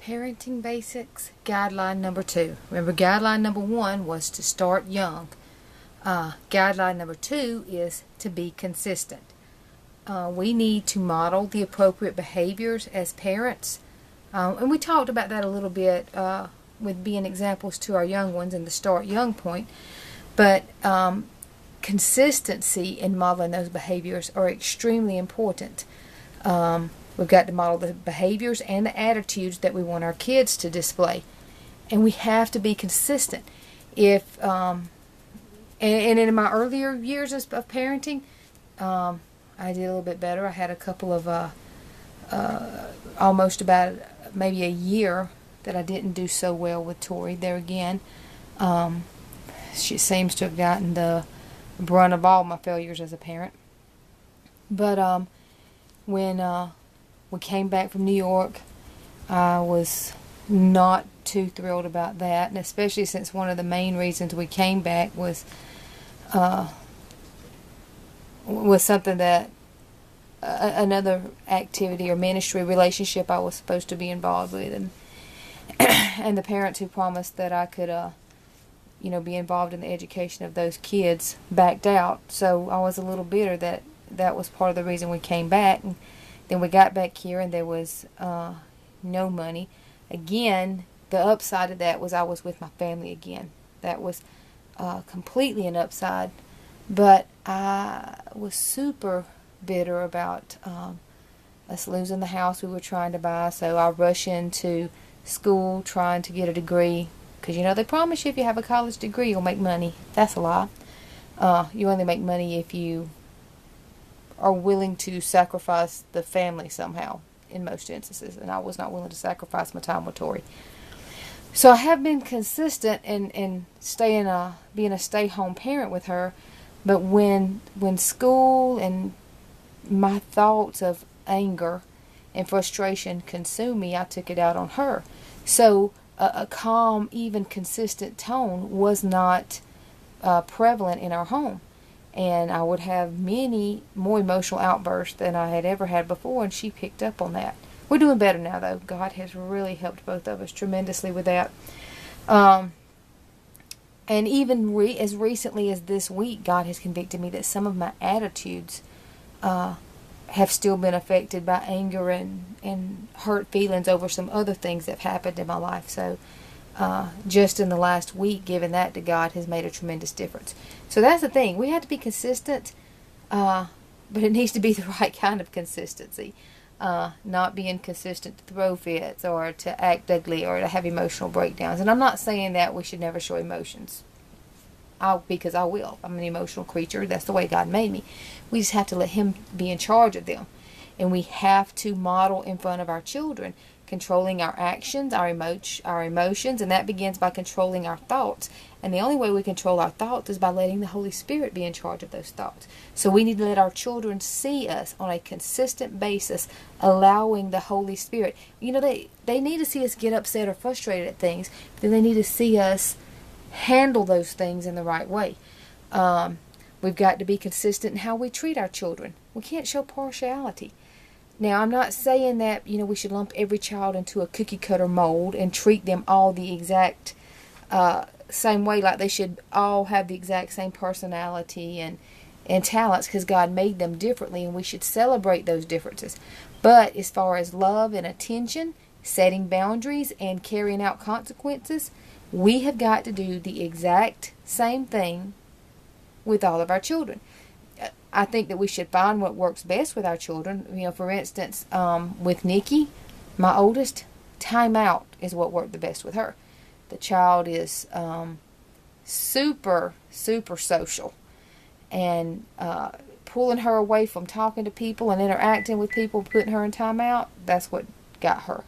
Parenting Basics, guideline number 2. Remember, guideline number 1 was to start young. Guideline number 2 is to be consistent. We need to model the appropriate behaviors as parents. And we talked about that a little bit with being examples to our young ones in the start young point. But consistency in modeling those behaviors are extremely important. We've got to model the behaviors and the attitudes that we want our kids to display. And we have to be consistent. If and in my earlier years of parenting, I did a little bit better. I had a couple of almost about maybe a year that I didn't do so well with Tori. There again, she seems to have gotten the brunt of all my failures as a parent. But when we came back from New York, I was not too thrilled about that, and especially since one of the main reasons we came back was something that another activity or ministry relationship I was supposed to be involved with, and the parents who promised that I could be involved in the education of those kids backed out. So I was a little bitter that was part of the reason we came back. And then we got back here and there was no money. Again, the upside of that was I was with my family again. That was completely an upside. But I was super bitter about us losing the house we were trying to buy. So I rushed into school trying to get a degree. Because, they promise you if you have a college degree, you'll make money. That's a lie. You only make money if you are willing to sacrifice the family somehow, in most instances. And I was not willing to sacrifice my time with Tori. So I have been consistent in being a stay-home parent with her. But when school and my thoughts of anger and frustration consumed me, I took it out on her. So a calm, even consistent tone was not prevalent in our home. And I would have many more emotional outbursts than I had ever had before, and she picked up on that. We're doing better now, though. God has really helped both of us tremendously with that. And even as recently as this week, God has convicted me that some of my attitudes have still been affected by anger and hurt feelings over some other things that have happened in my life. So just in the last week, giving that to God has made a tremendous difference. So that's the thing. We have to be consistent, but it needs to be the right kind of consistency. Not being consistent to throw fits or to act ugly or to have emotional breakdowns. And I'm not saying that we should never show emotions. Because I will. I'm an emotional creature. That's the way God made me. We just have to let Him be in charge of them. And we have to model in front of our children, controlling our actions, our emotions, and that begins by controlling our thoughts. And the only way we control our thoughts is by letting the Holy Spirit be in charge of those thoughts. So we need to let our children see us on a consistent basis, allowing the Holy Spirit. They need to see us get upset or frustrated at things, but then they need to see us handle those things in the right way. We've got to be consistent in how we treat our children. We can't show partiality. Now, I'm not saying that, we should lump every child into a cookie cutter mold and treat them all the exact same way, like they should all have the exact same personality and talents, because God made them differently and we should celebrate those differences. But as far as love and attention, setting boundaries and carrying out consequences, we have got to do the exact same thing with all of our children. I think that we should find what works best with our children. For instance, with Nikki, my oldest, time out is what worked the best with her. The child is super, super social. And pulling her away from talking to people and interacting with people, putting her in time out, that's what got her.